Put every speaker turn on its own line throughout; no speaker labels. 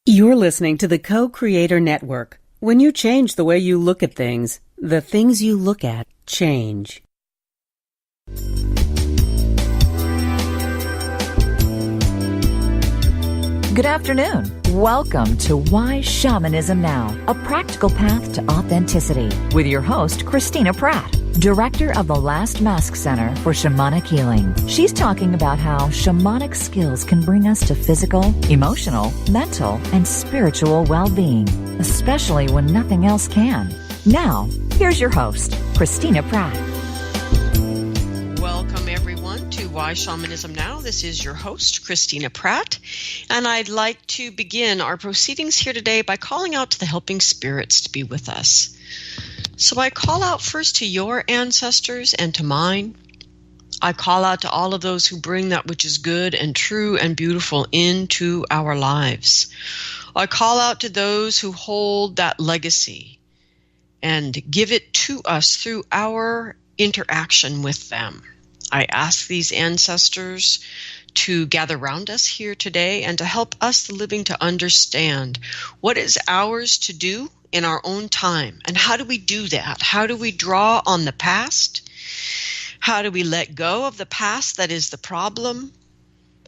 You're listening to the Co-Creator Network. When you change the way you look at things, the things you look at change.
Good afternoon. Welcome to Why Shamanism Now, a practical path to authenticity, with your host, Christina Pratt, Director of the Last Mask Center for Shamanic Healing. She's talking about how shamanic skills can bring us to physical, emotional, mental, and spiritual well-being, especially when nothing else can. Now, here's your host, Christina Pratt.
Welcome, everyone, to Why Shamanism Now. This is your host, Christina Pratt, and I'd like to begin our proceedings here today by calling out to the helping spirits to be with us. So I call out first to your ancestors and to mine. I call out to all of those who bring that which is good and true and beautiful into our lives. I call out to those who hold that legacy and give it to us through our interaction with them. I ask these ancestors to gather around us here today and to help us, the living, to understand what is ours to do in our own time. And how do we do that? How do we draw on the past? How do we let go of the past that is the problem?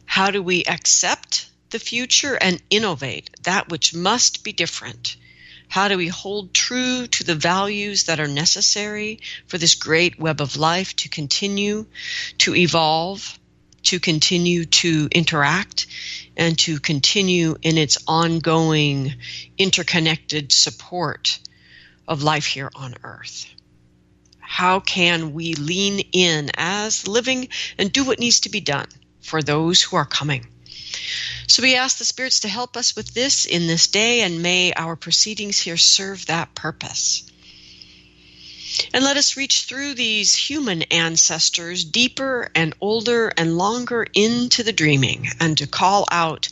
How do we accept the future and innovate that which must be different? How do we hold true to the values that are necessary for this great web of life to continue to evolve, to continue to interact, and to continue in its ongoing interconnected support of life here on Earth? How can we lean in as living and do what needs to be done for those who are coming? So we ask the spirits to help us with this in this day, and may our proceedings here serve that purpose. And let us reach through these human ancestors deeper and older and longer into the dreaming, and to call out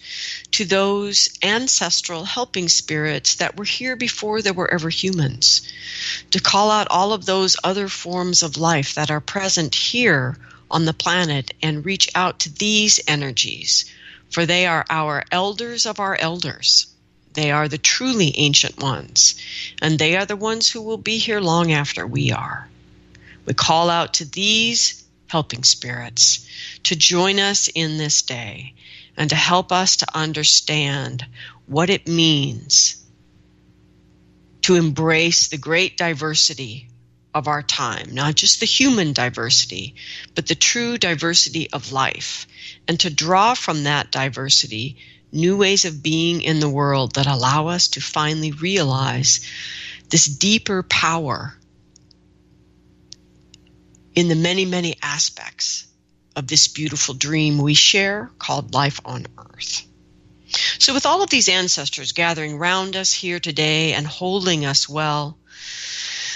to those ancestral helping spirits that were here before there were ever humans, to call out all of those other forms of life that are present here on the planet and reach out to these energies, for they are our elders of our elders. They are the truly ancient ones, and they are the ones who will be here long after we are. We call out to these helping spirits to join us in this day and to help us to understand what it means to embrace the great diversity of our time, not just the human diversity, but the true diversity of life, and to draw from that diversity new ways of being in the world that allow us to finally realize this deeper power in the many, many aspects of this beautiful dream we share called life on Earth. So with all of these ancestors gathering round us here today and holding us well,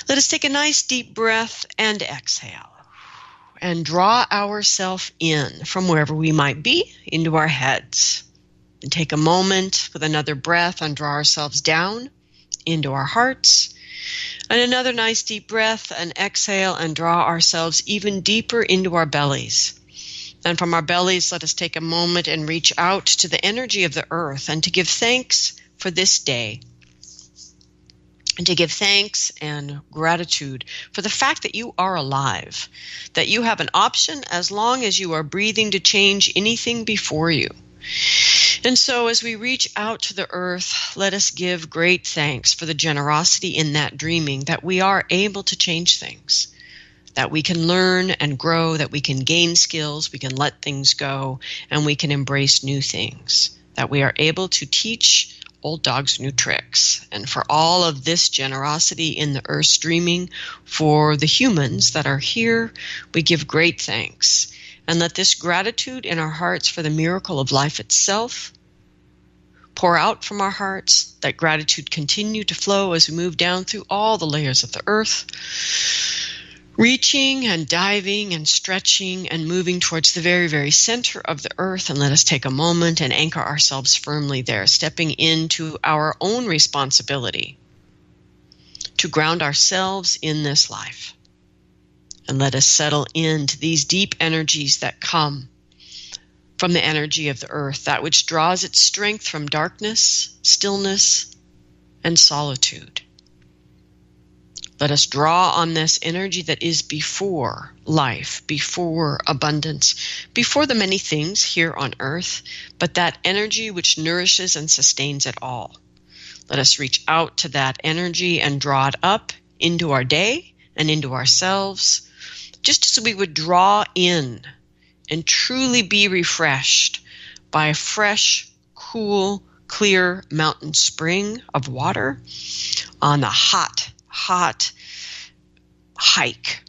let us take a nice deep breath and exhale and draw ourselves in from wherever we might be into our heads. And take a moment with another breath and draw ourselves down into our hearts. And another nice deep breath and exhale and draw ourselves even deeper into our bellies. And from our bellies, let us take a moment and reach out to the energy of the earth and to give thanks for this day. And to give thanks and gratitude for the fact that you are alive, that you have an option as long as you are breathing to change anything before you. And so as we reach out to the earth, let us give great thanks for the generosity in that dreaming, that we are able to change things, that we can learn and grow, that we can gain skills, we can let things go, and we can embrace new things, that we are able to teach old dogs new tricks. And for all of this generosity in the earth's dreaming for the humans that are here, we give great thanks. And let this gratitude in our hearts for the miracle of life itself pour out from our hearts. That gratitude continue to flow as we move down through all the layers of the earth, reaching and diving and stretching and moving towards the very, very center of the earth. And let us take a moment and anchor ourselves firmly there, stepping into our own responsibility to ground ourselves in this life. And let us settle into these deep energies that come from the energy of the earth, that which draws its strength from darkness, stillness, and solitude. Let us draw on this energy that is before life, before abundance, before the many things here on earth, but that energy which nourishes and sustains it all. Let us reach out to that energy and draw it up into our day and into ourselves, just as we would draw in and truly be refreshed by a fresh, cool, clear mountain spring of water on a hot hike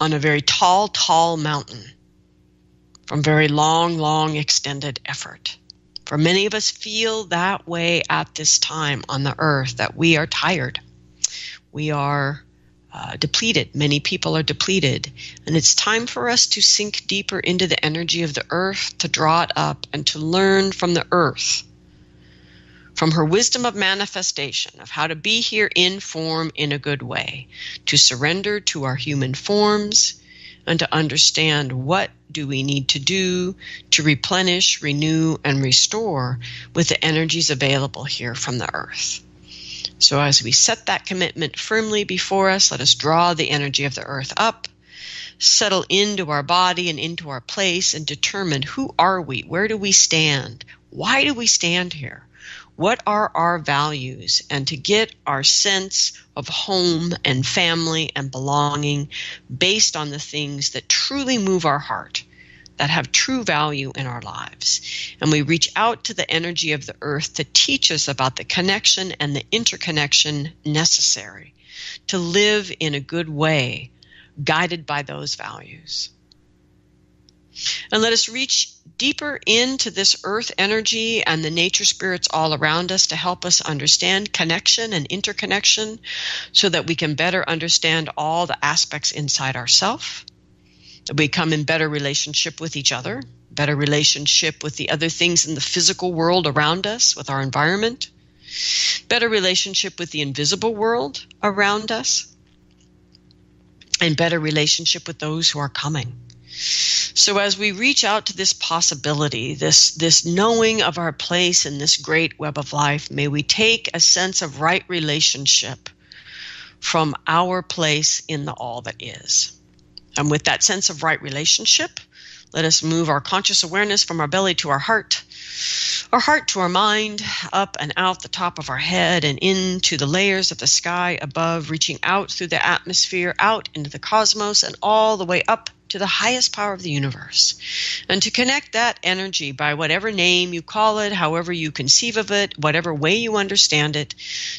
on a very tall mountain from very long extended effort. For many of us feel that way at this time on the earth, that we are tired. We are depleted. Many people are depleted. And it's time for us to sink deeper into the energy of the earth, to draw it up and to learn from the earth, from her wisdom of manifestation, of how to be here in form in a good way, to surrender to our human forms and to understand what do we need to do to replenish, renew, and restore with the energies available here from the earth. So as we set that commitment firmly before us, let us draw the energy of the earth up, settle into our body and into our place, and determine who are we, where do we stand, why do we stand here, what are our values, and to get our sense of home and family and belonging based on the things that truly move our heart, that have true value in our lives. And we reach out to the energy of the earth to teach us about the connection and the interconnection necessary to live in a good way, guided by those values. And let us reach deeper into this earth energy and the nature spirits all around us to help us understand connection and interconnection so that we can better understand all the aspects inside ourselves. That we come in better relationship with each other, better relationship with the other things in the physical world around us, with our environment, better relationship with the invisible world around us, and better relationship with those who are coming. So as we reach out to this possibility, this knowing of our place in this great web of life, may we take a sense of right relationship from our place in the all that is. And with that sense of right relationship, let us move our conscious awareness from our belly to our heart to our mind, up and out the top of our head and into the layers of the sky above, reaching out through the atmosphere, out into the cosmos, and all the way up to the highest power of the universe. And to connect that energy by whatever name you call it, however you conceive of it, whatever way you understand it,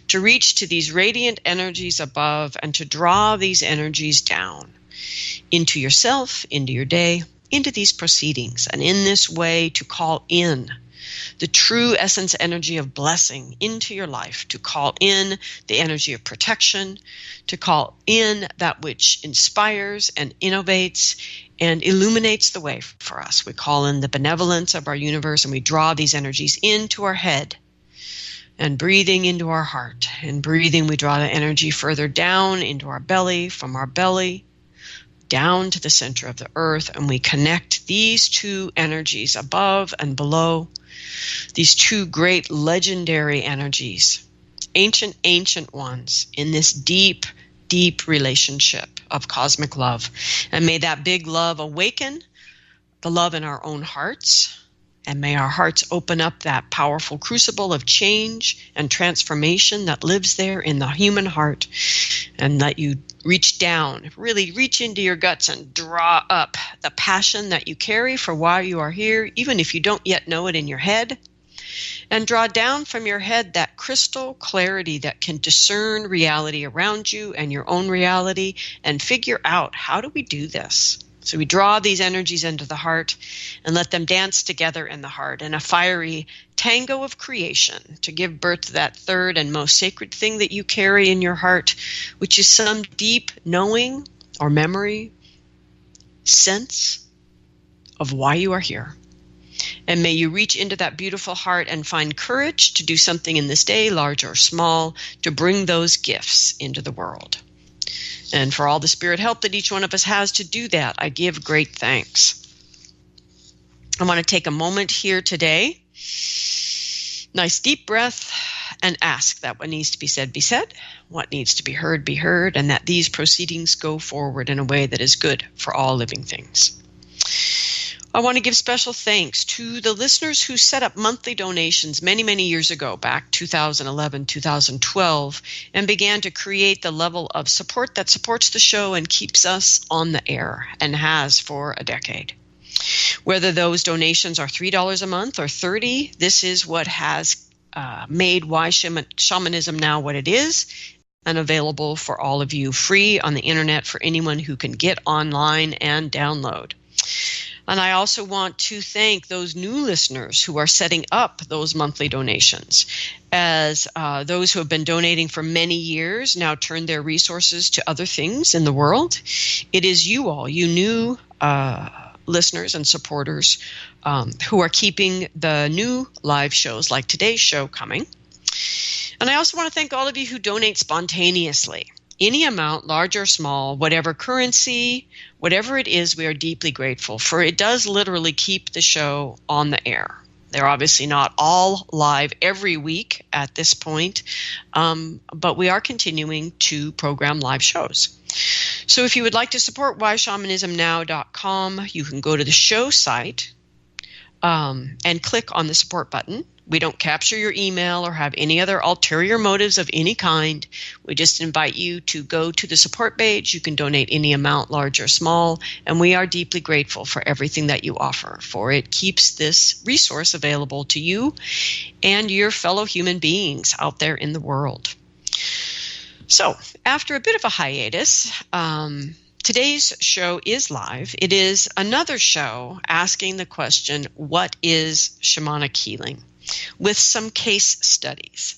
to reach to these radiant energies above and to draw these energies down into yourself, into your day, into these proceedings, and in this way to call in the true essence energy of blessing into your life, to call in the energy of protection, to call in that which inspires and innovates and illuminates the way for us. We call in the benevolence of our universe, and we draw these energies into our head. And breathing into our heart, and breathing, we draw the energy further down into our belly, from our belly down to the center of the earth, and we connect these two energies above and below, these two great legendary energies, ancient ones, in this deep relationship of cosmic love. And may that big love awaken the love in our own hearts, and may our hearts open up that powerful crucible of change and transformation that lives there in the human heart, and let you reach down, really reach into your guts and draw up the passion that you carry for why you are here, even if you don't yet know it in your head. And draw down from your head that crystal clarity that can discern reality around you and your own reality and figure out, how do we do this? So we draw these energies into the heart and let them dance together in the heart in a fiery tango of creation to give birth to that third and most sacred thing that you carry in your heart, which is some deep knowing or memory, sense of why you are here. And may you reach into that beautiful heart and find courage to do something in this day, large or small, to bring those gifts into the world. And for all the spirit help that each one of us has to do that, I give great thanks. I want to take a moment here today, nice deep breath, and ask that what needs to be said, what needs to be heard, and that these proceedings go forward in a way that is good for all living things. I want to give special thanks to the listeners who set up monthly donations many, many years ago, back 2011, 2012, and began to create the level of support that supports the show and keeps us on the air, and has for a decade. Whether those donations are $3 a month or $30, this is what has made Why Shamanism Now what it is, and available for all of you free on the internet for anyone who can get online and download. And I also want to thank those new listeners who are setting up those monthly donations, as those who have been donating for many years now turn their resources to other things in the world. It is you all, you new listeners and supporters who are keeping the new live shows like today's show coming. And I also want to thank all of you who donate spontaneously. Any amount, large or small, whatever currency, whatever it is, we are deeply grateful, for it does literally keep the show on the air. They're obviously not all live every week at this point, but we are continuing to program live shows. So if you would like to support whyshamanismnow.com, you can go to the show site and click on the support button. We don't capture your email or have any other ulterior motives of any kind. We just invite you to go to the support page. You can donate any amount, large or small, and we are deeply grateful for everything that you offer, for it keeps this resource available to you and your fellow human beings out there in the world. So, after a bit of a hiatus, today's show is live. It is another show asking the question, what is shamanic healing? With some case studies.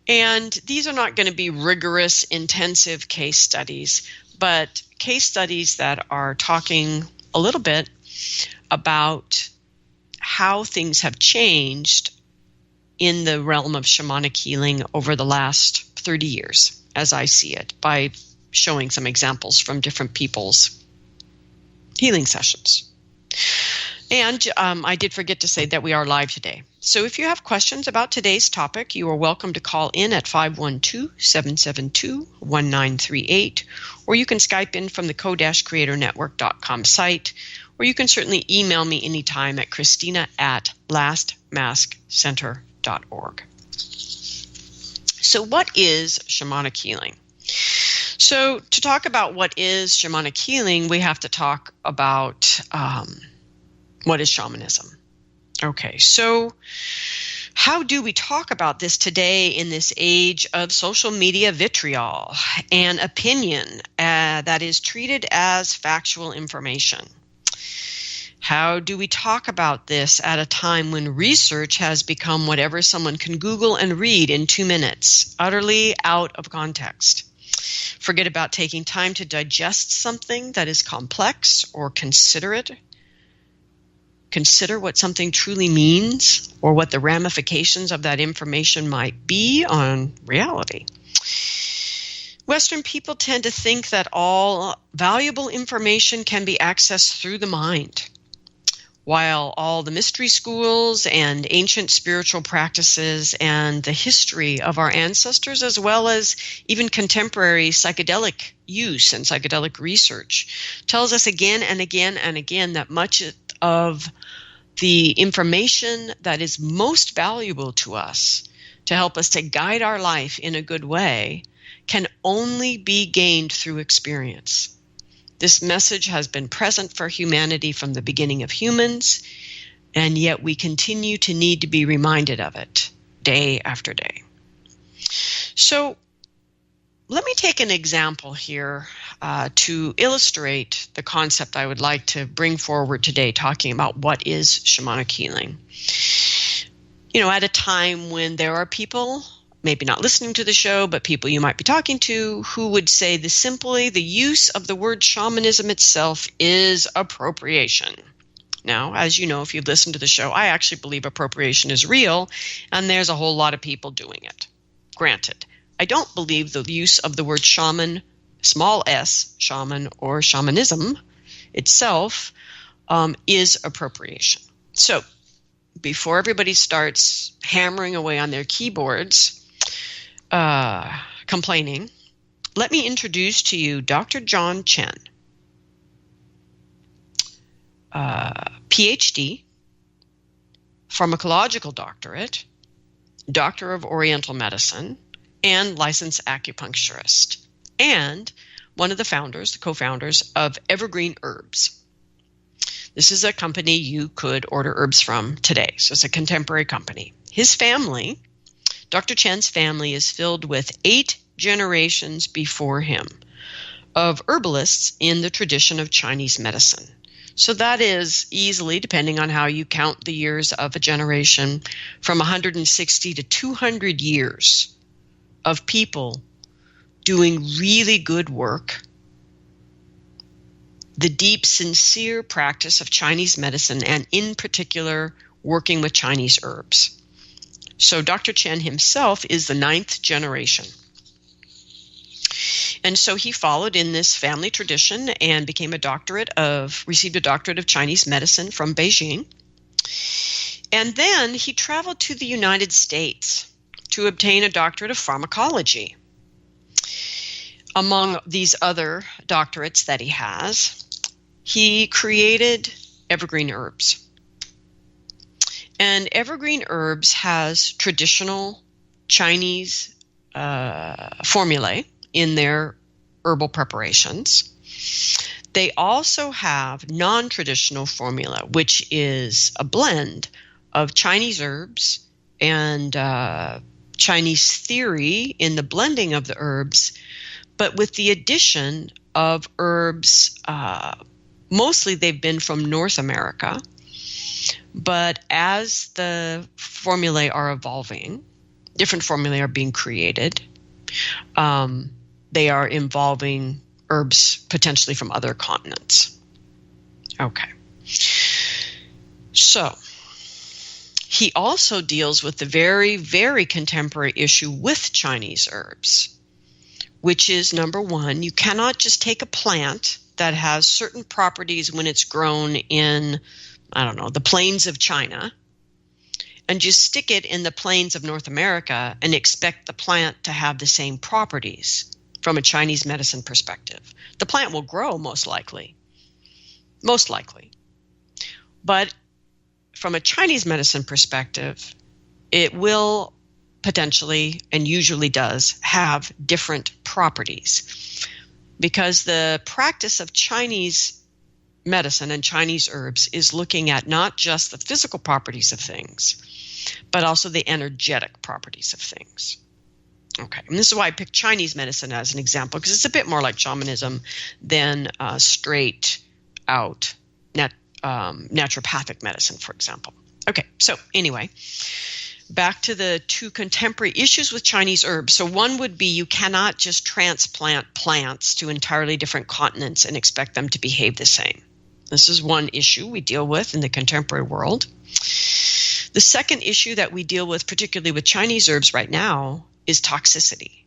And these are not going to be rigorous, intensive case studies, but case studies that are talking a little bit about how things have changed in the realm of shamanic healing over the last 30 years, as I see it, by showing some examples from different people's healing sessions. And I did forget to say that we are live today. So if you have questions about today's topic, you are welcome to call in at 512-772-1938, or you can Skype in from the co-creatornetwork.com site, or you can certainly email me anytime at christina@lastmaskcenter.org. So what is shamanic healing? So to talk about what is shamanic healing, we have to talk about what is shamanism. Okay, so how do we talk about this today in this age of social media vitriol and opinion that is treated as factual information? How do we talk about this at a time when research has become whatever someone can Google and read in 2 minutes, utterly out of context? Forget about taking time to digest something that is complex or consider it. Consider what something truly means or what the ramifications of that information might be on reality. Western people tend to think that all valuable information can be accessed through the mind, while all the mystery schools and ancient spiritual practices and the history of our ancestors, as well as even contemporary psychedelic use and psychedelic research, tells us again and again and again that much of the information that is most valuable to us to help us to guide our life in a good way can only be gained through experience. This message has been present for humanity from the beginning of humans, and yet we continue to need to be reminded of it day after day. So let me take an example here to illustrate the concept I would like to bring forward today, talking about what is shamanic healing. You know, at a time when there are people, maybe not listening to the show, but people you might be talking to, who would say the use of the word shamanism itself is appropriation. Now, as you know, if you've listened to the show, I actually believe appropriation is real, and there's a whole lot of people doing it. Granted, I don't believe the use of the word shaman, small s, shaman, or shamanism itself is appropriation. So before everybody starts hammering away on their keyboards, complaining, let me introduce to you Dr. John Chen, PhD, pharmacological doctorate, doctor of Oriental medicine, and licensed acupuncturist, and one of the founders, the co-founders of Evergreen Herbs. This is a company you could order herbs from today. So it's a contemporary company. His family, Dr. Chen's family, is filled with 8 generations before him of herbalists in the tradition of Chinese medicine. So that is easily, depending on how you count the years of a generation, from 160 to 200 years of people doing really good work, the deep, sincere practice of Chinese medicine, and in particular, working with Chinese herbs. So Dr. Chen himself is the 9th generation. And so he followed in this family tradition and received a doctorate of Chinese medicine from Beijing. And then he traveled to the United States to obtain a doctorate of pharmacology. Among these other doctorates that he has, he created Evergreen Herbs. And Evergreen Herbs has traditional Chinese formulae in their herbal preparations. They also have non-traditional formula, which is a blend of Chinese herbs and Chinese theory in the blending of the herbs, but with the addition of herbs. Mostly they've been from North America, but as the formulae are evolving, different formulae are being created. They are involving herbs potentially from other continents. Okay. So he also deals with the very, very contemporary issue with Chinese herbs, which is, number one, you cannot just take a plant that has certain properties when it's grown in, the plains of China, and just stick it in the plains of North America and expect the plant to have the same properties from a Chinese medicine perspective. The plant will grow most likely. But from a Chinese medicine perspective, it will potentially, and usually does, have different properties. Because the practice of Chinese medicine and Chinese herbs is looking at not just the physical properties of things, but also the energetic properties of things. Okay, and this is why I picked Chinese medicine as an example, because it's a bit more like shamanism than straight out naturopathic medicine, for example. Okay, so anyway, back to the 2 contemporary issues with Chinese herbs. So one would be you cannot just transplant plants to entirely different continents and expect them to behave the same. This is one issue we deal with in the contemporary world. The second issue that we deal with, particularly with Chinese herbs right now, is toxicity.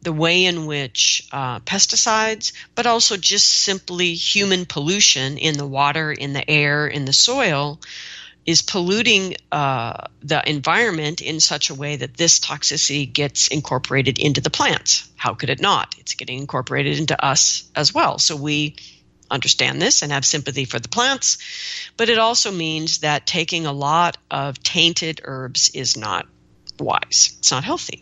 The way in which pesticides, but also just simply human pollution in the water, in the air, in the soil, is polluting the environment in such a way that this toxicity gets incorporated into the plants. How could it not? It's getting incorporated into us as well. So we understand this and have sympathy for the plants, but it also means that taking a lot of tainted herbs is not wise. It's not healthy.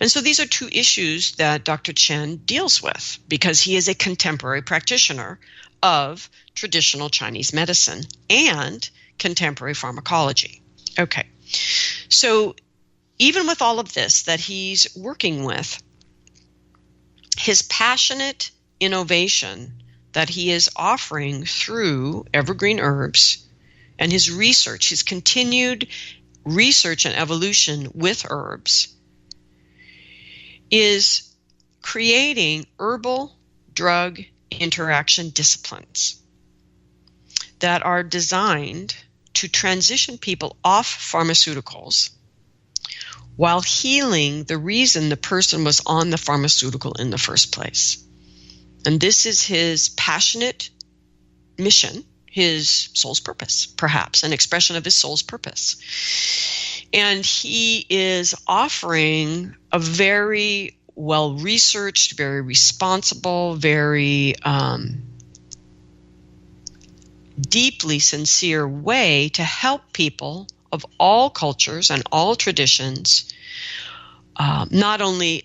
And so these are 2 issues that Dr. Chen deals with because he is a contemporary practitioner of traditional Chinese medicine and contemporary pharmacology. Okay, so even with all of this that he's working with, his passionate innovation that he is offering through Evergreen Herbs and his research, his continued research and evolution with herbs, is creating herbal drug interaction disciplines that are designed to transition people off pharmaceuticals while healing the reason the person was on the pharmaceutical in the first place. And this is his passionate mission his soul's purpose, perhaps, an expression of his soul's purpose. And he is offering a very well-researched, very responsible, very deeply sincere way to help people of all cultures and all traditions not only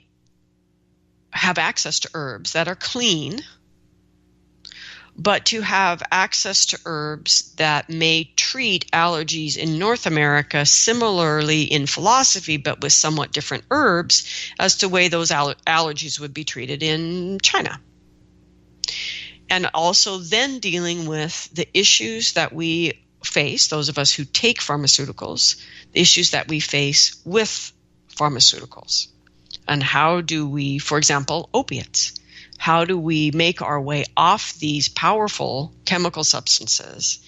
have access to herbs that are clean, but to have access to herbs that may treat allergies in North America similarly in philosophy, but with somewhat different herbs as to the way those allergies would be treated in China. And also then dealing with the issues that we face, those of us who take pharmaceuticals, the issues that we face with pharmaceuticals. And how do we, for example, opiates, how do we make our way off these powerful chemical substances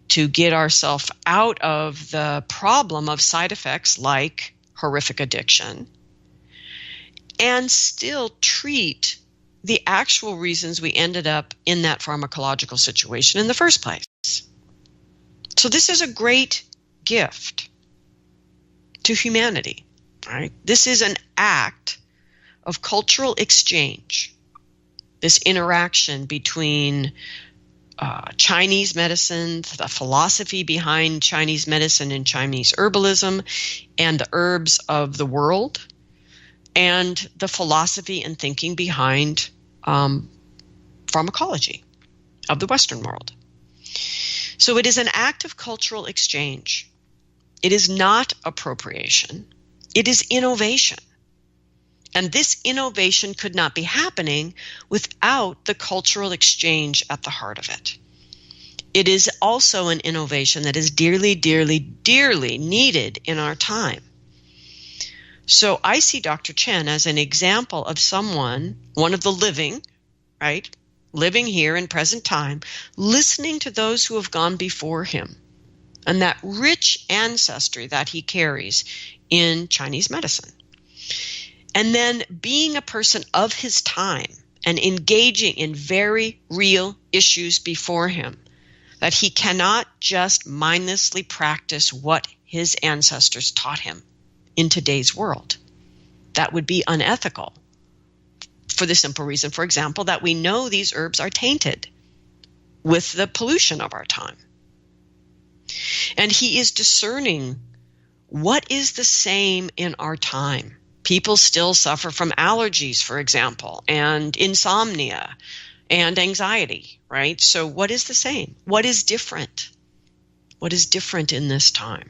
to get ourselves out of the problem of side effects like horrific addiction and still treat the actual reasons we ended up in that pharmacological situation in the first place? So this is a great gift to humanity, right? This is an act of cultural exchange. This interaction between Chinese medicine, the philosophy behind Chinese medicine and Chinese herbalism, and the herbs of the world, and the philosophy and thinking behind pharmacology of the Western world. So it is an act of cultural exchange. It is not appropriation. It is innovation. And this innovation could not be happening without the cultural exchange at the heart of it. It is also an innovation that is dearly, dearly, dearly needed in our time. So I see Dr. Chen as an example of someone, one of the living, right, living here in present time, listening to those who have gone before him and that rich ancestry that he carries in Chinese medicine. And then being a person of his time and engaging in very real issues before him, that he cannot just mindlessly practice what his ancestors taught him in today's world. That would be unethical for the simple reason, for example, that we know these herbs are tainted with the pollution of our time. And he is discerning what is the same in our time. People still suffer from allergies, for example, and insomnia and anxiety, right? So what is the same? What is different? What is different in this time?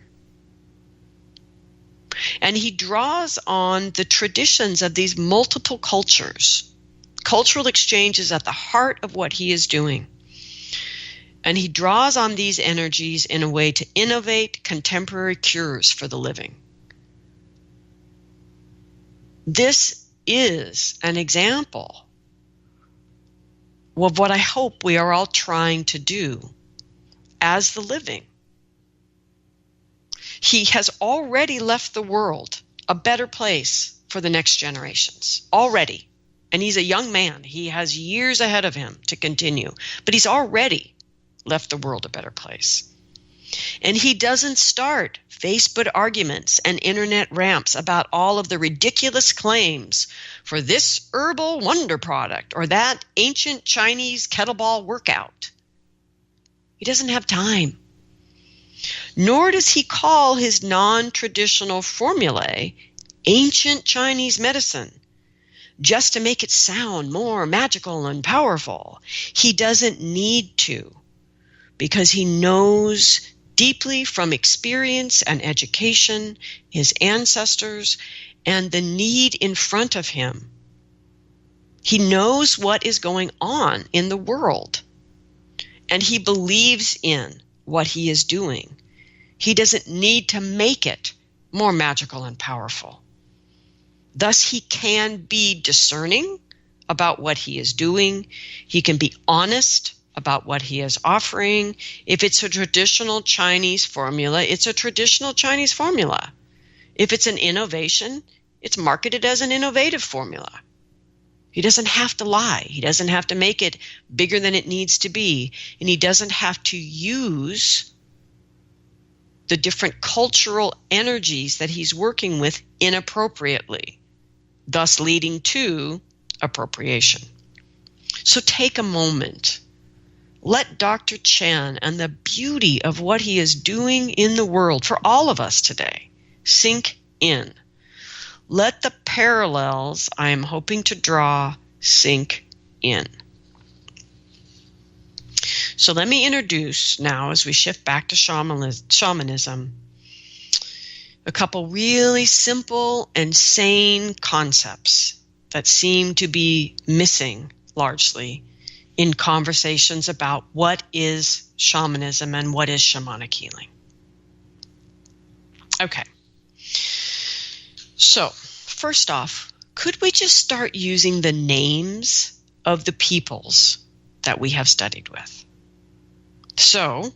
And he draws on the traditions of these multiple cultures. Cultural exchange is at the heart of what he is doing. And he draws on these energies in a way to innovate contemporary cures for the living. This is an example of what I hope we are all trying to do as the living. He has already left the world a better place for the next generations, already. And he's a young man. He has years ahead of him to continue, but he's already left the world a better place. And he doesn't start Facebook arguments and internet rants about all of the ridiculous claims for this herbal wonder product or that ancient Chinese kettlebell workout. He doesn't have time. Nor does he call his non-traditional formulae ancient Chinese medicine just to make it sound more magical and powerful. He doesn't need to, because he knows deeply from experience and education, his ancestors, and the need in front of him. He knows what is going on in the world, and he believes in what he is doing. He doesn't need to make it more magical and powerful. Thus, he can be discerning about what he is doing. He can be honest about what he is offering. If it's a traditional Chinese formula, it's a traditional Chinese formula. If it's an innovation, it's marketed as an innovative formula. He doesn't have to lie. He doesn't have to make it bigger than it needs to be. And he doesn't have to use the different cultural energies that he's working with inappropriately, thus leading to appropriation. So take a moment. Let Dr. Chan and the beauty of what he is doing in the world for all of us today sink in. Let the parallels I am hoping to draw sink in. So let me introduce now, as we shift back to shamanism, a couple really simple and sane concepts that seem to be missing largely in conversations about what is shamanism and what is shamanic healing. Okay. So, first off, could we just start using the names of the peoples that we have studied with? So,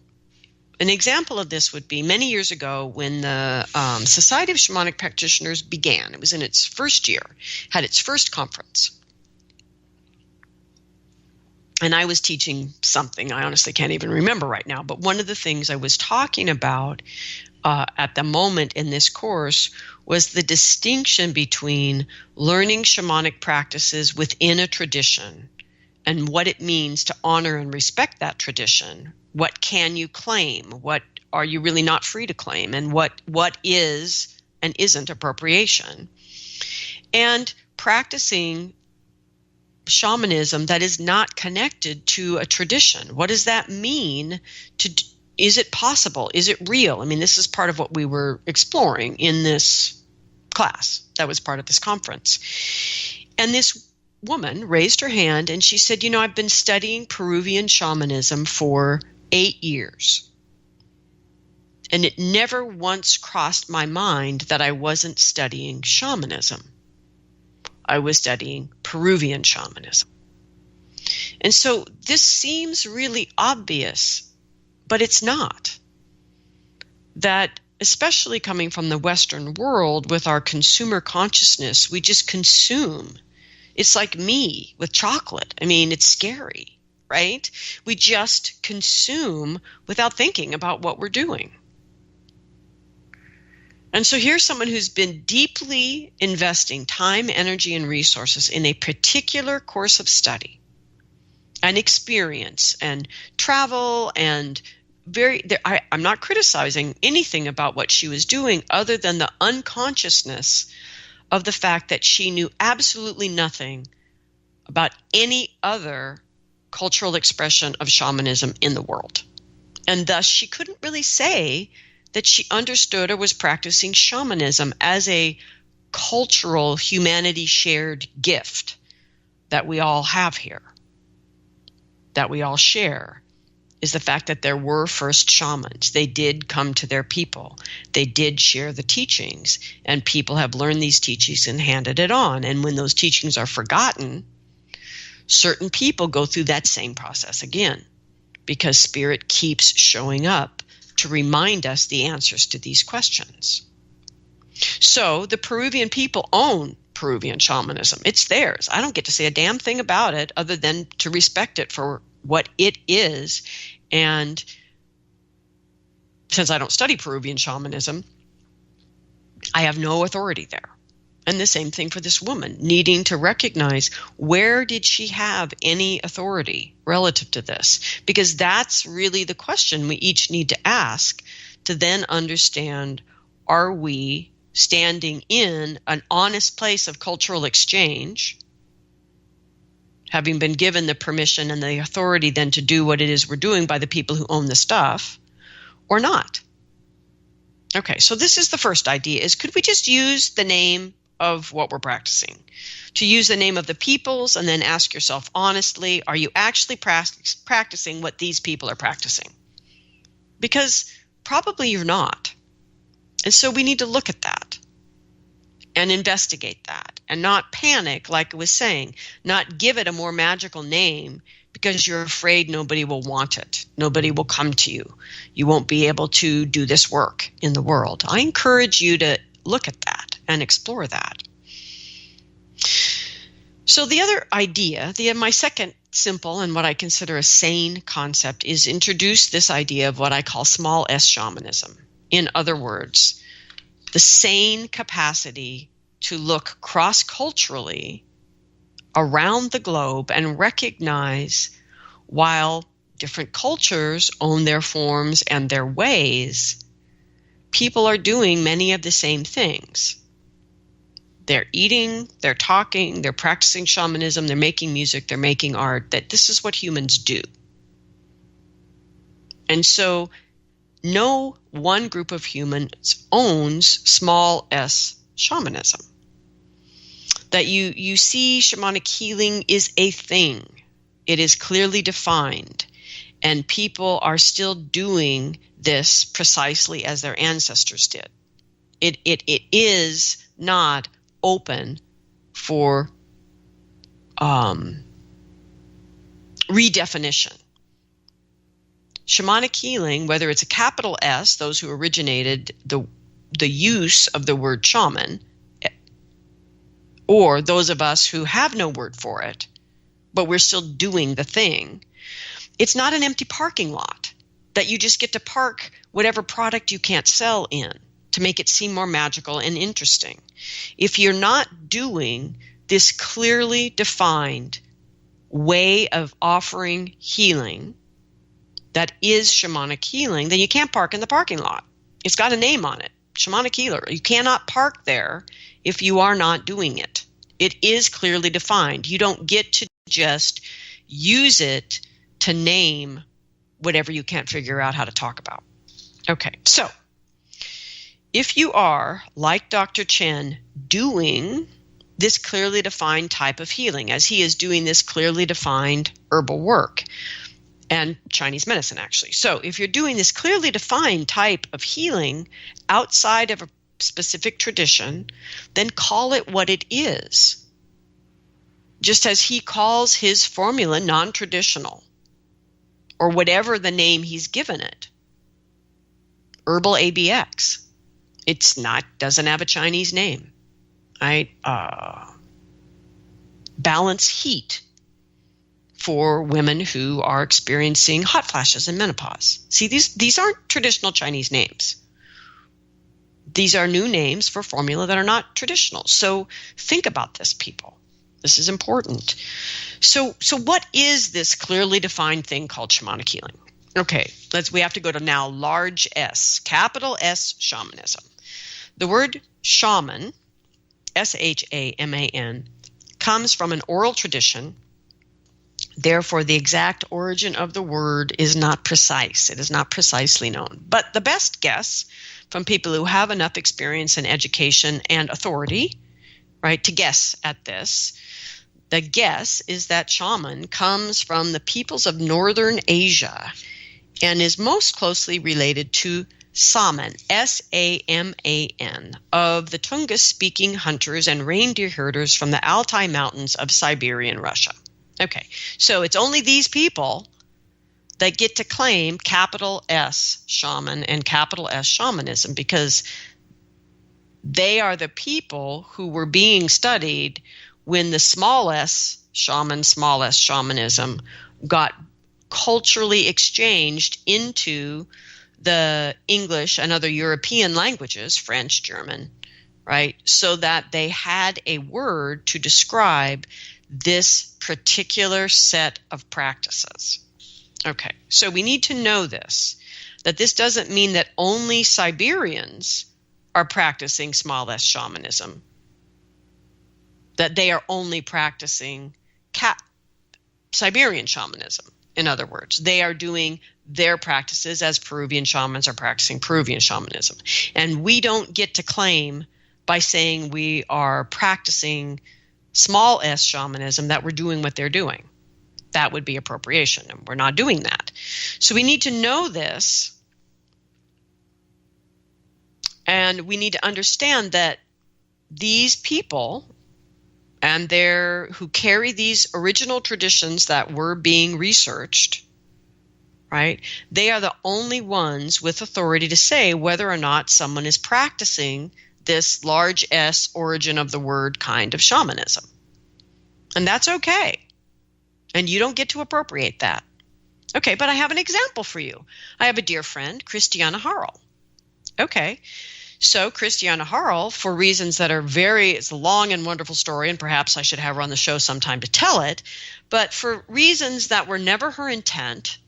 an example of this would be many years ago when the Society of Shamanic Practitioners began. It was in its first year, had its first conference. And I was teaching something, I honestly can't even remember right now, but one of the things I was talking about at the moment in this course was the distinction between learning shamanic practices within a tradition and what it means to honor and respect that tradition. What can you claim? What are you really not free to claim? And what is and isn't appropriation? And practicing shamanism that is not connected to a tradition. What does that mean? Is it possible? Is it real? I mean, this is part of what we were exploring in this class that was part of this conference. And this woman raised her hand and she said, I've been studying Peruvian shamanism for 8 years. And it never once crossed my mind that I wasn't studying shamanism. I was studying Peruvian shamanism. And so this seems really obvious, but it's not. That especially coming from the Western world with our consumer consciousness, we just consume. It's like me with chocolate. I mean, it's scary, right? We just consume without thinking about what we're doing. And so here's someone who's been deeply investing time, energy, and resources in a particular course of study and experience and travel and I'm not criticizing anything about what she was doing other than the unconsciousness of the fact that she knew absolutely nothing about any other cultural expression of shamanism in the world. And thus she couldn't really say that she understood or was practicing shamanism as a cultural humanity shared gift that we all have here, that we all share, is the fact that there were first shamans. They did come to their people. They did share the teachings, and people have learned these teachings and handed it on. And when those teachings are forgotten, certain people go through that same process again, because spirit keeps showing up to remind us the answers to these questions. So the Peruvian people own Peruvian shamanism. It's theirs. I don't get to say a damn thing about it other than to respect it for what it is. And since I don't study Peruvian shamanism, I have no authority there. And the same thing for this woman, needing to recognize, where did she have any authority relative to this? Because that's really the question we each need to ask to then understand, are we standing in an honest place of cultural exchange, having been given the permission and the authority then to do what it is we're doing by the people who own the stuff, or not? Okay, so this is the first idea, is could we just use the name of what we're practicing? To use the name of the peoples and then ask yourself honestly, are you actually practicing what these people are practicing? Because probably you're not. And so we need to look at that and investigate that and not panic, like I was saying, not give it a more magical name because you're afraid nobody will want it. Nobody will come to you. You won't be able to do this work in the world. I encourage you to look at that and explore that. So the other idea, my second simple and what I consider a sane concept, is introduce this idea of what I call small s shamanism. In other words, the sane capacity to look cross-culturally around the globe and recognize, while different cultures own their forms and their ways, people are doing many of the same things. They're eating, they're talking, they're practicing shamanism, they're making music, they're making art, that this is what humans do. And so no one group of humans owns small s shamanism. That you see shamanic healing is a thing. It is clearly defined. And people are still doing this precisely as their ancestors did. It is not open for redefinition. Shamanic healing, whether it's a capital S, those who originated the use of the word shaman, or those of us who have no word for it, but we're still doing the thing, it's not an empty parking lot that you just get to park whatever product you can't sell in to make it seem more magical and interesting. If you're not doing this clearly defined way of offering healing that is shamanic healing, then you can't park in the parking lot. It's got a name on it, shamanic healer. You cannot park there if you are not doing it. It is clearly defined. You don't get to just use it to name whatever you can't figure out how to talk about. Okay, so if you are, like Dr. Chen, doing this clearly defined type of healing, as he is doing this clearly defined herbal work and Chinese medicine, actually. So if you're doing this clearly defined type of healing outside of a specific tradition, then call it what it is. Just as he calls his formula non-traditional, or whatever the name he's given it. Herbal ABX. It's not, doesn't have a Chinese name. Right? Balance heat for women who are experiencing hot flashes and menopause. See, these aren't traditional Chinese names. These are new names for formula that are not traditional. So think about this, people. This is important. So what is this clearly defined thing called shamanic healing? Okay, we have to go to now large S, capital S shamanism. The word shaman, S-H-A-M-A-N, comes from an oral tradition. Therefore, the exact origin of the word is not precise. It is not precisely known. But the best guess from people who have enough experience and education and authority, right, to guess at this, the guess is that shaman comes from the peoples of northern Asia and is most closely related to Saman, S-A-M-A-N, of the Tungus-speaking hunters and reindeer herders from the Altai Mountains of Siberian Russia. Okay, so it's only these people that get to claim capital S shaman and capital S shamanism, because they are the people who were being studied when the small s shaman, small s shamanism got culturally exchanged into the English and other European languages, French, German, right? So that they had a word to describe this particular set of practices. Okay, so we need to know this, that this doesn't mean that only Siberians are practicing small s shamanism, that they are only practicing Siberian shamanism. In other words, they are doing their practices as Peruvian shamans are practicing Peruvian shamanism. And we don't get to claim by saying we are practicing small s shamanism that we're doing what they're doing. That would be appropriation, and we're not doing that. So we need to know this, and we need to understand that these people and who carry these original traditions that were being researched, right? They are the only ones with authority to say whether or not someone is practicing this large S origin of the word kind of shamanism. And that's okay. And you don't get to appropriate that. Okay, but I have an example for you. I have a dear friend, Christina Harrell. Okay, so Christina Harrell, for reasons that are it's a long and wonderful story, and perhaps I should have her on the show sometime to tell it, but for reasons that were never her intent,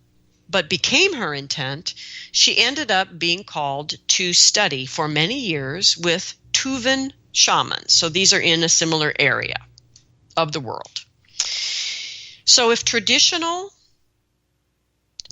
but became her intent, she ended up being called to study for many years with Tuvan shamans. So these are in a similar area of the world. So if traditional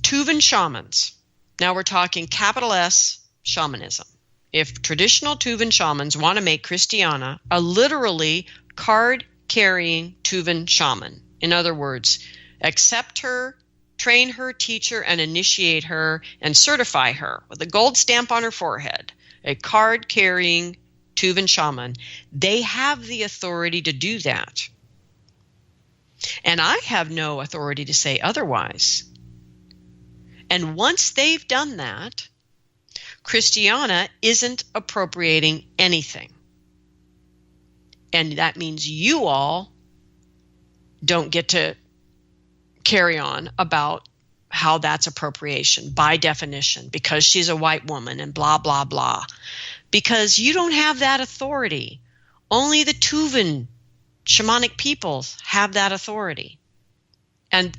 Tuvan shamans, now we're talking capital S shamanism, if traditional Tuvan shamans want to make Christiana a literally card-carrying Tuvan shaman, in other words, accept her, train her, teach her, and initiate her, and certify her with a gold stamp on her forehead, a card-carrying Tuvan shaman, they have the authority to do that. And I have no authority to say otherwise. And once they've done that, Christiana isn't appropriating anything. And that means you all don't get to carry on about how that's appropriation by definition, because she's a white woman and blah, blah, blah. Because you don't have that authority. Only the Tuvan shamanic peoples have that authority. And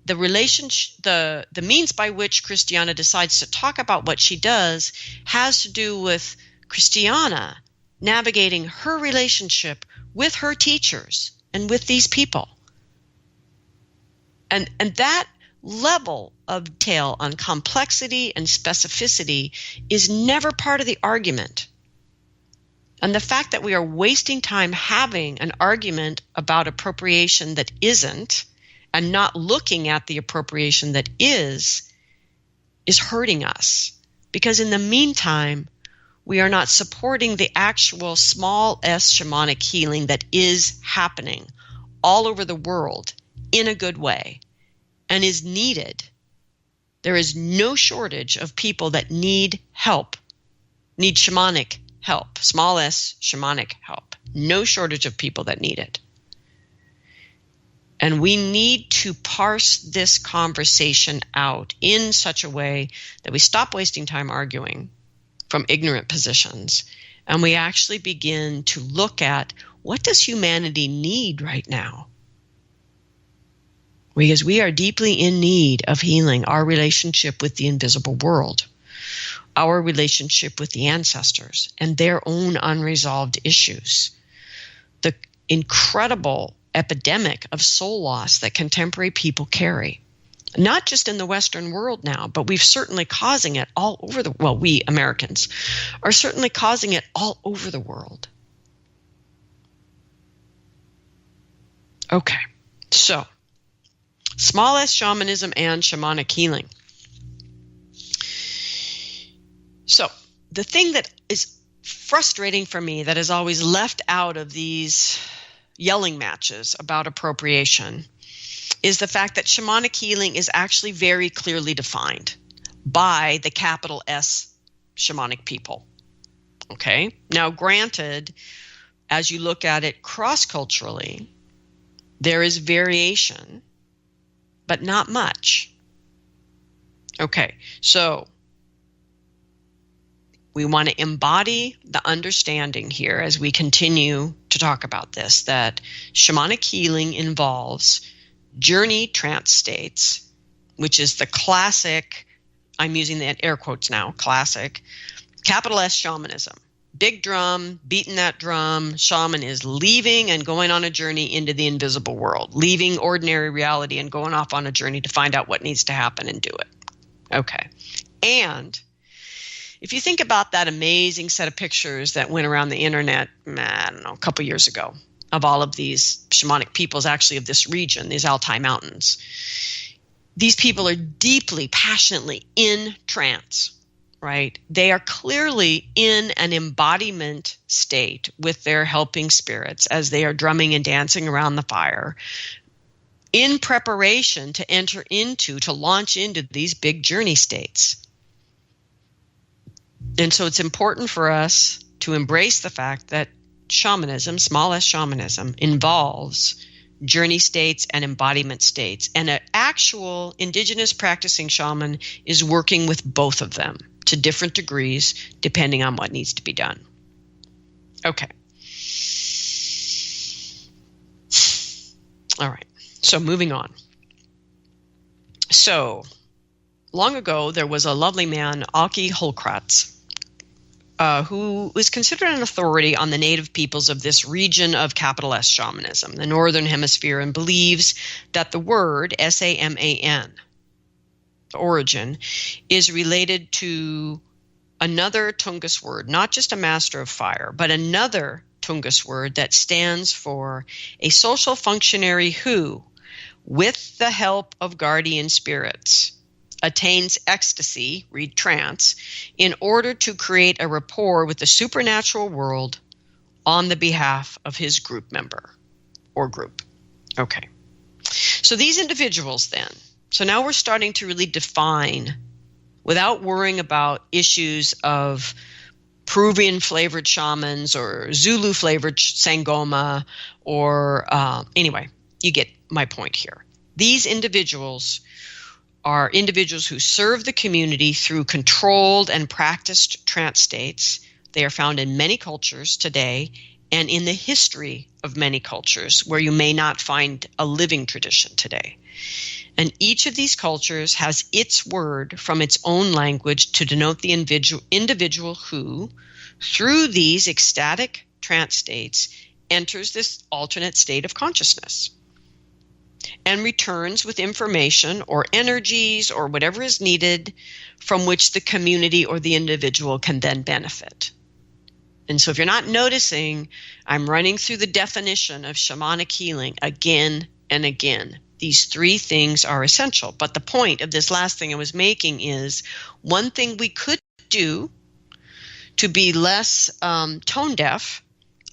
the relationship, the means by which Christiana decides to talk about what she does has to do with Christiana navigating her relationship with her teachers and with these people. And that level of detail on complexity and specificity is never part of the argument. And the fact that we are wasting time having an argument about appropriation that isn't, and not looking at the appropriation that is hurting us. Because in the meantime, we are not supporting the actual small s shamanic healing that is happening all over the world in a good way and is needed. There is no shortage of people that need help, need shamanic help, small s shamanic help. No shortage of people that need it. And we need to parse this conversation out in such a way that we stop wasting time arguing from ignorant positions, and we actually begin to look at, what does humanity need right now? Because we are deeply in need of healing our relationship with the invisible world, our relationship with the ancestors and their own unresolved issues, the incredible epidemic of soul loss that contemporary people carry, not just in the Western world now, but we've certainly causing it all over we Americans are certainly causing it all over the world. Okay, so small s shamanism and shamanic healing. So the thing that is frustrating for me, that is always left out of these yelling matches about appropriation, is the fact that shamanic healing is actually very clearly defined by the capital S shamanic people. Okay? Now, granted, as you look at it cross-culturally, there is variation, but not much. Okay, so we want to embody the understanding here as we continue to talk about this, that shamanic healing involves journey trance states, which is the classic, I'm using the air quotes now, classic, capital S shamanism. Big drum, beating that drum, shaman is leaving and going on a journey into the invisible world, leaving ordinary reality and going off on a journey to find out what needs to happen and do it. Okay. And if you think about that amazing set of pictures that went around the internet, I don't know, a couple years ago, of all of these shamanic peoples, actually of this region, these Altai Mountains, these people are deeply, passionately in trance, right? They are clearly in an embodiment state with their helping spirits as they are drumming and dancing around the fire in preparation to launch into these big journey states. And so it's important for us to embrace the fact that shamanism, small s shamanism, involves journey states, and embodiment states. And an actual indigenous practicing shaman is working with both of them to different degrees, depending on what needs to be done. Okay. All right. So moving on. So long ago, there was a lovely man, Aki Holkratz, who was considered an authority on the native peoples of this region of capital S shamanism, the Northern Hemisphere, and believes that the word S-A-M-A-N, the origin, is related to another Tungus word, not just a master of fire, but another Tungus word that stands for a social functionary who, with the help of guardian spirits, attains ecstasy, read trance, in order to create a rapport with the supernatural world on the behalf of his group member or group. Okay. So these individuals then, so now we're starting to really define without worrying about issues of Peruvian flavored shamans or Zulu flavored Sangoma or anyway, you get my point here. These individuals are individuals who serve the community through controlled and practiced trance states. They are found in many cultures today and in the history of many cultures where you may not find a living tradition today. And each of these cultures has its word from its own language to denote the individual who, through these ecstatic trance states, enters this alternate state of consciousness and returns with information or energies or whatever is needed from which the community or the individual can then benefit. And so if you're not noticing, I'm running through the definition of shamanic healing again and again. These three things are essential. But the point of this last thing I was making is one thing we could do to be less tone deaf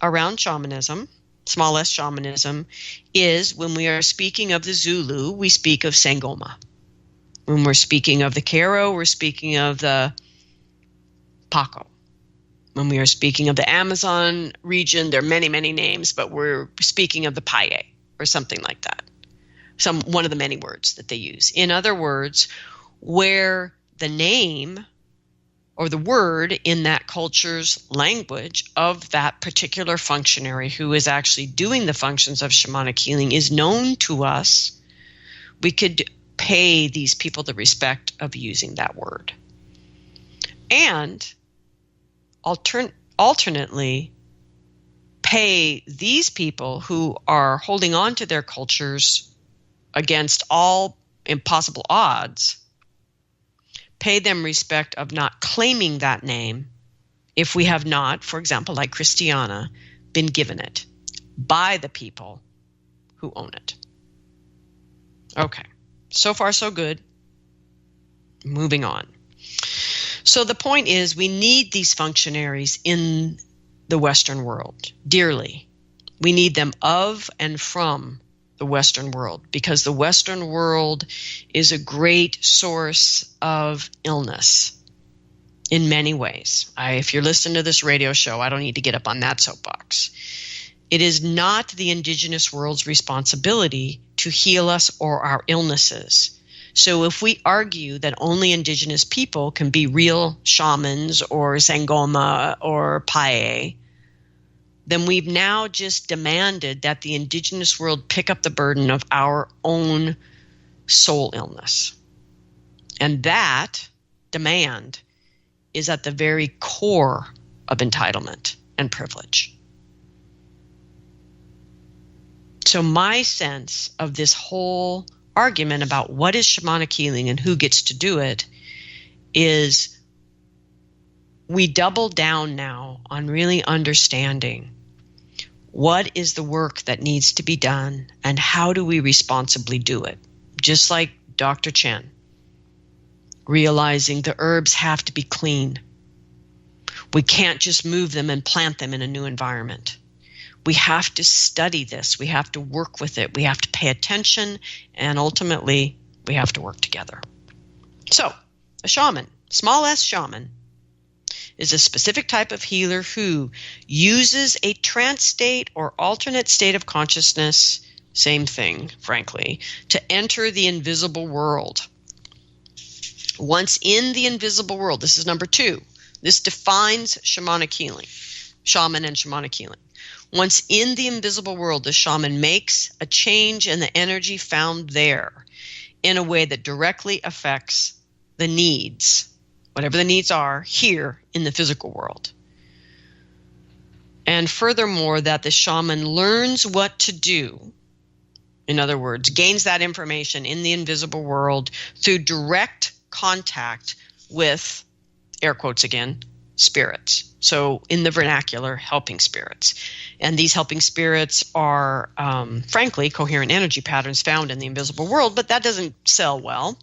around shamanism, small s shamanism, is when we are speaking of the Zulu, we speak of Sangoma. When we're speaking of the Karo, we're speaking of the Paco. When we are speaking of the Amazon region, there are many, many names, but we're speaking of the Paye or something like that. One of the many words that they use. In other words, where the name or the word in that culture's language of that particular functionary who is actually doing the functions of shamanic healing is known to us, we could pay these people the respect of using that word. And alternately, pay these people who are holding on to their cultures against all impossible odds, pay them respect of not claiming that name if we have not, for example, like Christiana, been given it by the people who own it. Okay, so far so good. Moving on. So the point is we need these functionaries in the Western world dearly. We need them of and from the Western world, because the Western world is a great source of illness in many ways. If you're listening to this radio show, I don't need to get up on that soapbox. It is not the indigenous world's responsibility to heal us or our illnesses. So if we argue that only indigenous people can be real shamans or Sangoma or Paye, then we've now just demanded that the indigenous world pick up the burden of our own soul illness. And that demand is at the very core of entitlement and privilege. So my sense of this whole argument about what is shamanic healing and who gets to do it is we double down now on really understanding what is the work that needs to be done and how do we responsibly do it. Just like Dr. Chen, realizing the herbs have to be clean. We can't just move them and plant them in a new environment. We have to study this. We have to work with it. We have to pay attention, and ultimately, we have to work together. So, a shaman, small s shaman, is a specific type of healer who uses a trance state or alternate state of consciousness same thing, frankly, to enter the invisible world. Once in the invisible world, this is number 2. This defines shamanic healing, shaman and shamanic healing. Once in the invisible world, the shaman makes a change in the energy found there in a way that directly affects the needs, whatever the needs are, here in the physical world. And furthermore, that the shaman learns what to do. In other words, gains that information in the invisible world through direct contact with, air quotes again, spirits. So in the vernacular, helping spirits. And these helping spirits are, frankly, coherent energy patterns found in the invisible world, but that doesn't sell well.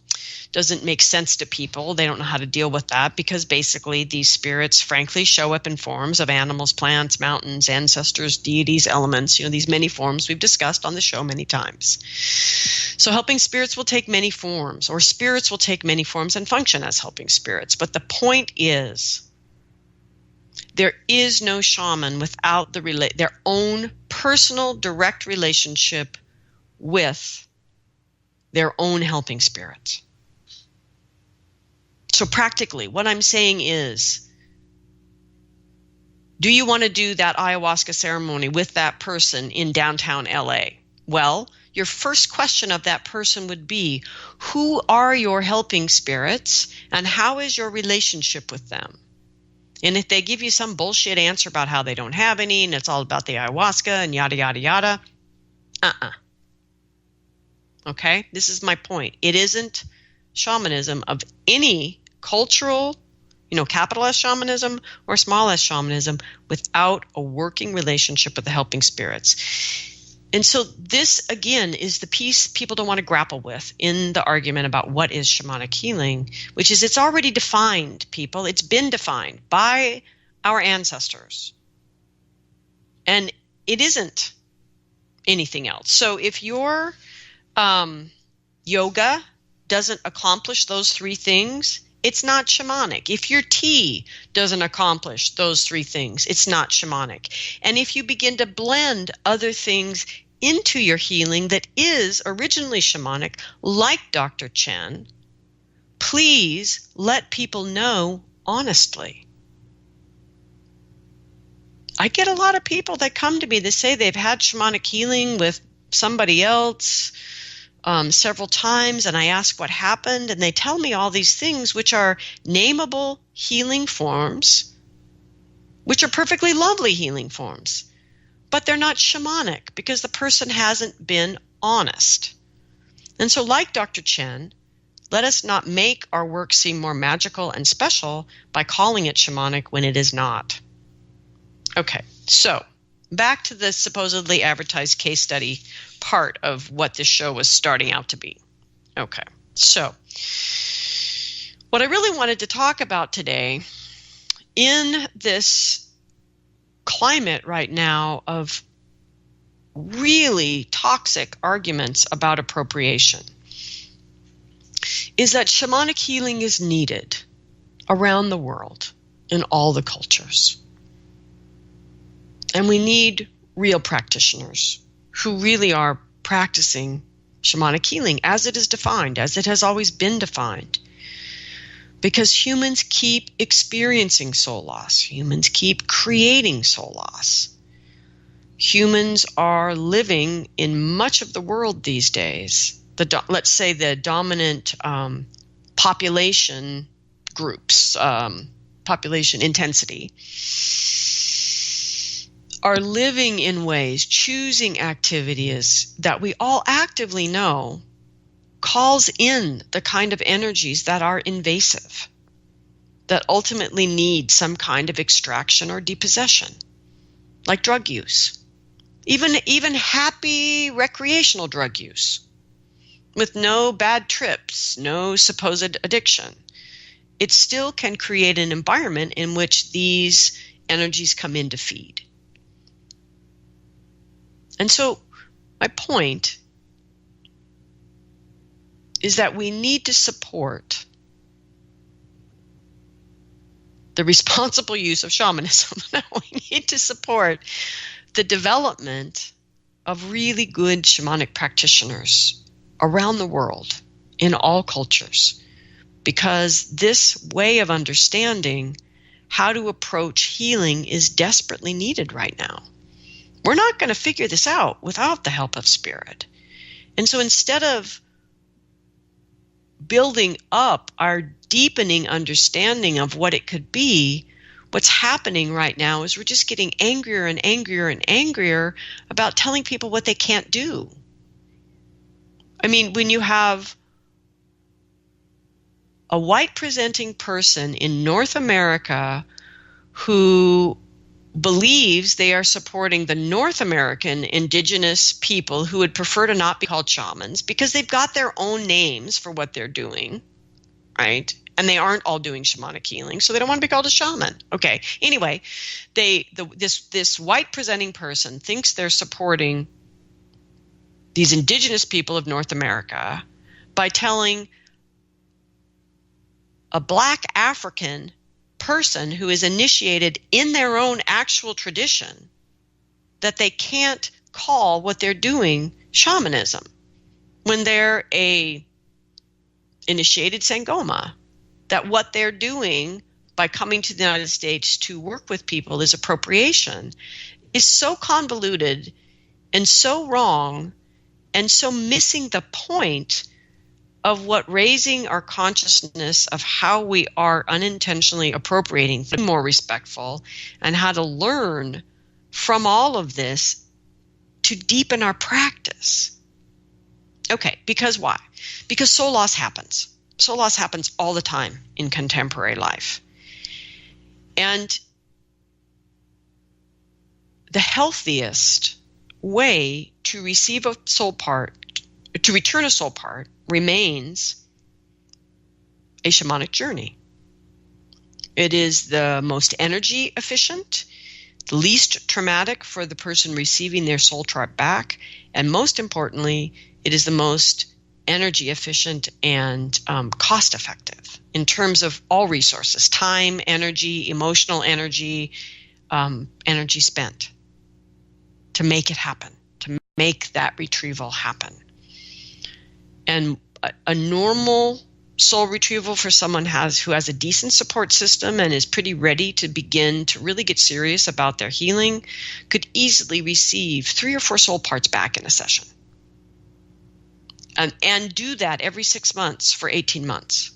Doesn't make sense to people. They don't know how to deal with that because basically these spirits, frankly, show up in forms of animals, plants, mountains, ancestors, deities, elements, these many forms we've discussed on the show many times. So helping spirits will take many forms, or spirits will take many forms and function as helping spirits. But the point is, there is no shaman without their own personal direct relationship with their own helping spirits. So practically, what I'm saying is, do you want to do that ayahuasca ceremony with that person in downtown LA? Well, your first question of that person would be, who are your helping spirits and how is your relationship with them? And if they give you some bullshit answer about how they don't have any and it's all about the ayahuasca and yada, yada, yada, okay? This is my point. It isn't shamanism of any cultural, capital S shamanism or small s shamanism without a working relationship with the helping spirits. And so this, again, is the piece people don't want to grapple with in the argument about what is shamanic healing, which is it's already defined, people. It's been defined by our ancestors. And it isn't anything else. So if your yoga doesn't accomplish those 3 things, it's not shamanic. If your tea doesn't accomplish those 3 things, it's not shamanic. And if you begin to blend other things into your healing that is originally shamanic, like Dr. Chen, please let people know honestly. I get a lot of people that come to me that say they've had shamanic healing with somebody else several times, and I ask what happened, and they tell me all these things which are nameable healing forms, which are perfectly lovely healing forms, but they're not shamanic because the person hasn't been honest. And so like Dr. Chen, let us not make our work seem more magical and special by calling it shamanic when it is not. Okay, so back to the supposedly advertised case study part of what this show was starting out to be. Okay, so what I really wanted to talk about today in this climate right now of really toxic arguments about appropriation is that shamanic healing is needed around the world in all the cultures. And we need real practitioners who really are practicing shamanic healing as it is defined, as it has always been defined. Because humans keep experiencing soul loss. Humans keep creating soul loss. Humans are living in much of the world these days. Let's say the dominant population groups, population intensity, are living in ways, choosing activities that we all actively know calls in the kind of energies that are invasive, that ultimately need some kind of extraction or depossession, like drug use, even happy recreational drug use with no bad trips, no supposed addiction. It still can create an environment in which these energies come in to feed. And so my point is that we need to support the responsible use of shamanism. We need to support the development of really good shamanic practitioners around the world in all cultures, because this way of understanding how to approach healing is desperately needed right now. We're not going to figure this out without the help of spirit. And so instead of building up our deepening understanding of what it could be, what's happening right now is we're just getting angrier and angrier and angrier about telling people what they can't do. I mean, when you have a white presenting person in North America who believes they are supporting the North American indigenous people who would prefer to not be called shamans because they've got their own names for what they're doing, right? And they aren't all doing shamanic healing, so they don't want to be called a shaman. Okay, anyway, this white presenting person thinks they're supporting these indigenous people of North America by telling a Black African person who is initiated in their own actual tradition that they can't call what they're doing shamanism when they're a initiated Sangoma, that what they're doing by coming to the United States to work with people is appropriation, is so convoluted and so wrong and so missing the point of what raising our consciousness of how we are unintentionally appropriating, more respectful, and how to learn from all of this to deepen our practice. Okay, because why? Because soul loss happens. Soul loss happens all the time in contemporary life. And the healthiest way to receive a soul part, to return a soul part, remains a shamanic journey. It is the most energy efficient, the least traumatic for the person receiving their soul chart back, and most importantly, it is the most energy efficient and cost effective in terms of all resources: time, energy, emotional energy, energy spent to make it happen, to make that retrieval happen. And a normal soul retrieval for someone who has a decent support system and is pretty ready to begin to really get serious about their healing could easily receive 3 or 4 soul parts back in a session. And do that every 6 months for 18 months.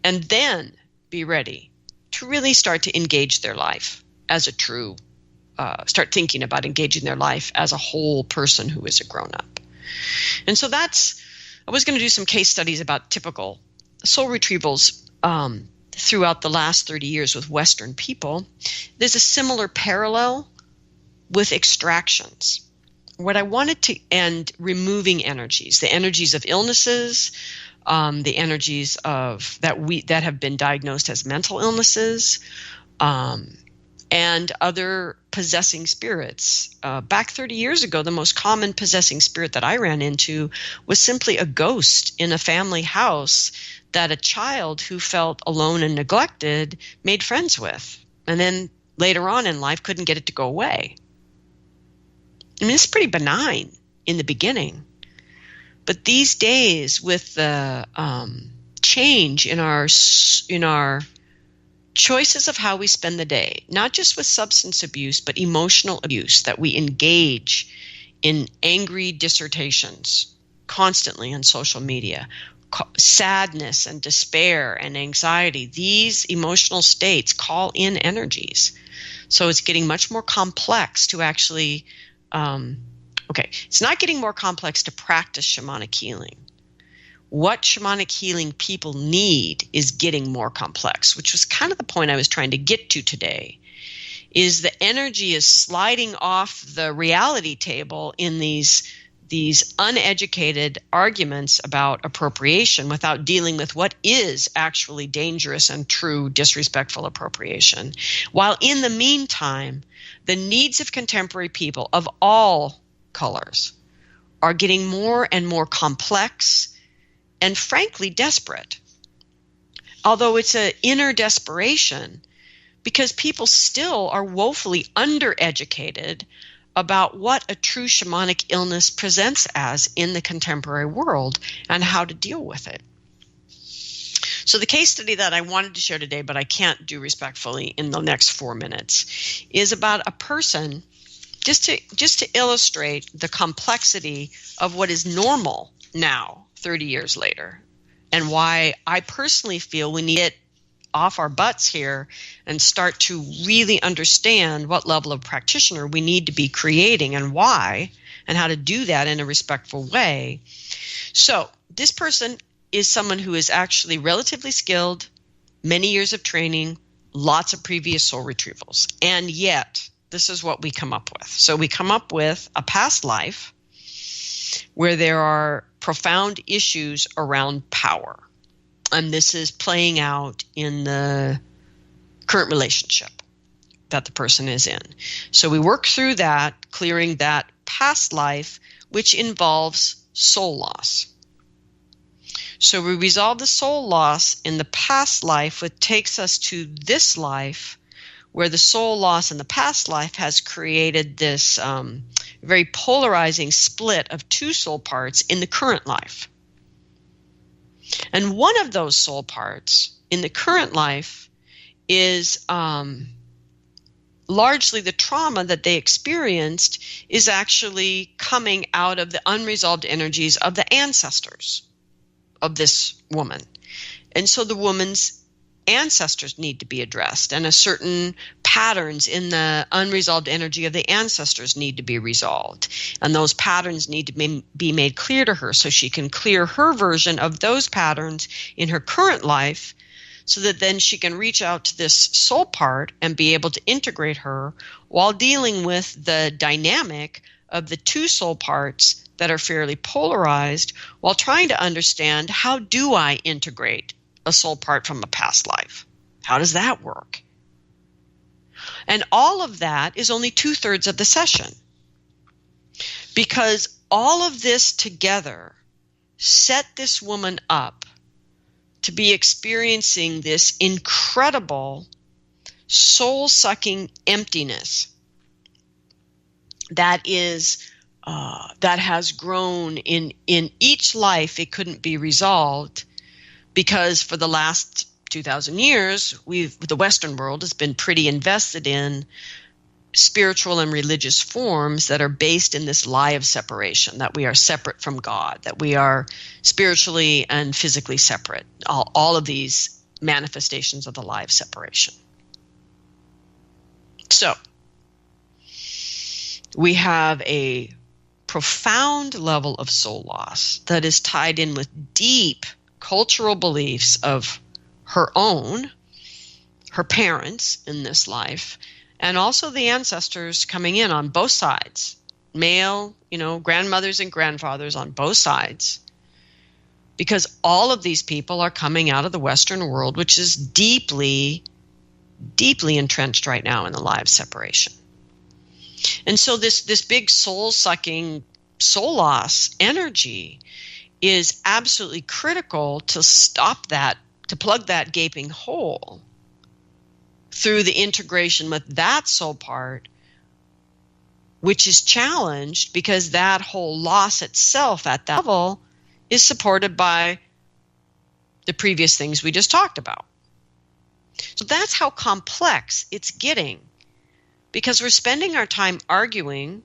And then be ready to really start to engage their life as a true, start thinking about engaging their life as a whole person who is a grown-up. And so I was going to do some case studies about typical soul retrievals throughout the last 30 years with Western people. There's a similar parallel with extractions. What I wanted to end removing energies, the energies of illnesses, the energies of that have been diagnosed as mental illnesses, and other possessing spirits. Back 30 years ago, the most common possessing spirit that I ran into was simply a ghost in a family house that a child who felt alone and neglected made friends with, and then later on in life couldn't get it to go away. I mean, it's pretty benign in the beginning. But these days, with the change in our choices of how we spend the day, not just with substance abuse, but emotional abuse, that we engage in angry dissertations constantly on social media, sadness and despair and anxiety, these emotional states call in energies. So it's getting much more complex to actually, it's not getting more complex to practice shamanic healing. What shamanic healing people need is getting more complex, which was kind of the point I was trying to get to today, is the energy is sliding off the reality table in these uneducated arguments about appropriation without dealing with what is actually dangerous and true disrespectful appropriation. While in the meantime, the needs of contemporary people of all colors are getting more and more complex and frankly desperate. Although it's an inner desperation, because people still are woefully undereducated about what a true shamanic illness presents as in the contemporary world and how to deal with it. So the case study that I wanted to share today, but I can't do respectfully in the next 4 minutes, is about a person, just to illustrate the complexity of what is normal now, 30 years later, and why I personally feel we need to get off our butts here and start to really understand what level of practitioner we need to be creating and why, and how to do that in a respectful way. So this person is someone who is actually relatively skilled, many years of training, lots of previous soul retrievals. And yet, this is what we come up with. So we come up with a past life where there are profound issues around power. And this is playing out in the current relationship that the person is in. So we work through that, clearing that past life, which involves soul loss. So we resolve the soul loss in the past life, which takes us to this life, where the soul loss in the past life has created this very polarizing split of two soul parts in the current life. And one of those soul parts in the current life is largely the trauma that they experienced is actually coming out of the unresolved energies of the ancestors of this woman. And so the woman's ancestors need to be addressed, and a certain patterns in the unresolved energy of the ancestors need to be resolved. And those patterns need to be made clear to her so she can clear her version of those patterns in her current life, so that then she can reach out to this soul part and be able to integrate her while dealing with the dynamic of the two soul parts that are fairly polarized, while trying to understand, how do I integrate a soul part from a past life? How does that work? And all of that is only 2/3 of the session, because all of this together set this woman up to be experiencing this incredible soul-sucking emptiness that is that has grown in each life. It couldn't be resolved because for the last 2,000 years, the Western world has been pretty invested in spiritual and religious forms that are based in this lie of separation, that we are separate from God, that we are spiritually and physically separate, all of these manifestations of the lie of separation. So we have a profound level of soul loss that is tied in with deep cultural beliefs of her own, her parents in this life, and also the ancestors coming in on both sides, male, grandmothers and grandfathers on both sides, because all of these people are coming out of the Western world, which is deeply, deeply entrenched right now in the lie of separation. And so this big soul-sucking, soul loss energy is absolutely critical to stop that, to plug that gaping hole through the integration with that soul part, which is challenged because that whole loss itself at that level is supported by the previous things we just talked about. So that's how complex it's getting, because we're spending our time arguing,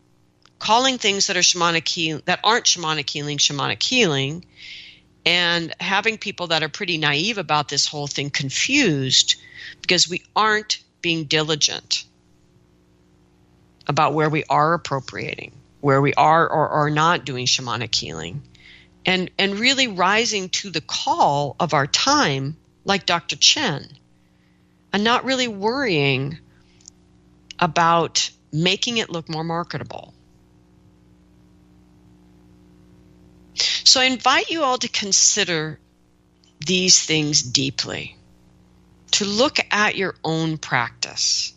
calling things that are that aren't shamanic healing, and having people that are pretty naive about this whole thing confused because we aren't being diligent about where we are appropriating, where we are or are not doing shamanic healing, and really rising to the call of our time, like Dr. Chen, and not really worrying about making it look more marketable. So I invite you all to consider these things deeply, to look at your own practice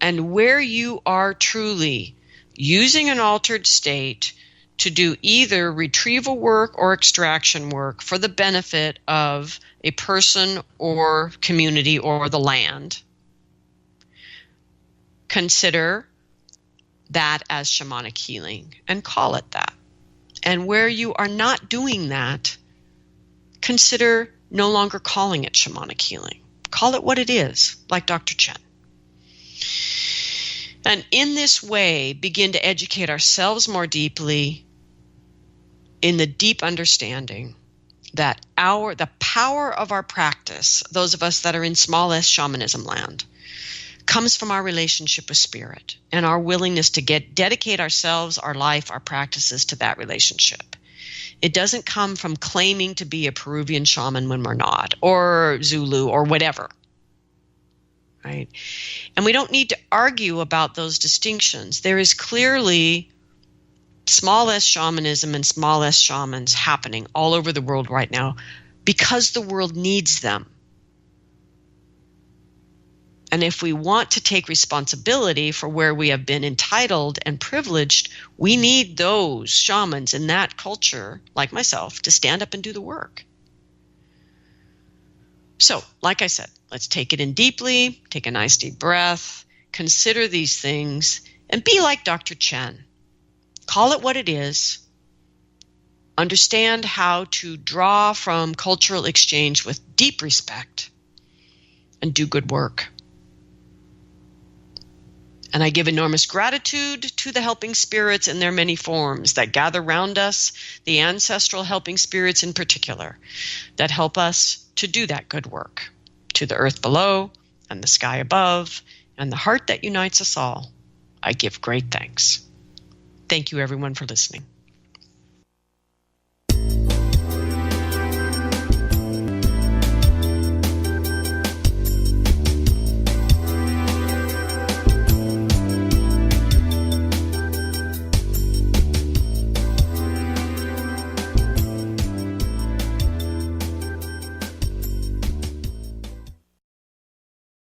and where you are truly using an altered state to do either retrieval work or extraction work for the benefit of a person or community or the land. Consider that as shamanic healing and call it that. And where you are not doing that, consider no longer calling it shamanic healing. Call it what it is, like Dr. Chen. And in this way, begin to educate ourselves more deeply in the deep understanding that the power of our practice, those of us that are in small s shamanism land, comes from our relationship with spirit and our willingness to dedicate ourselves, our life, our practices to that relationship. It doesn't come from claiming to be a Peruvian shaman when we're not, or Zulu, or whatever. Right? And we don't need to argue about those distinctions. There is clearly small s shamanism and small s shamans happening all over the world right now because the world needs them. And if we want to take responsibility for where we have been entitled and privileged, we need those shamans in that culture, like myself, to stand up and do the work. So, like I said, let's take it in deeply, take a nice deep breath, consider these things, and be like Dr. Chen. Call it what it is. Understand how to draw from cultural exchange with deep respect and do good work. And I give enormous gratitude to the helping spirits in their many forms that gather round us, the ancestral helping spirits in particular, that help us to do that good work, to the earth below and the sky above and the heart that unites us all. I give great thanks. Thank you, everyone, for listening.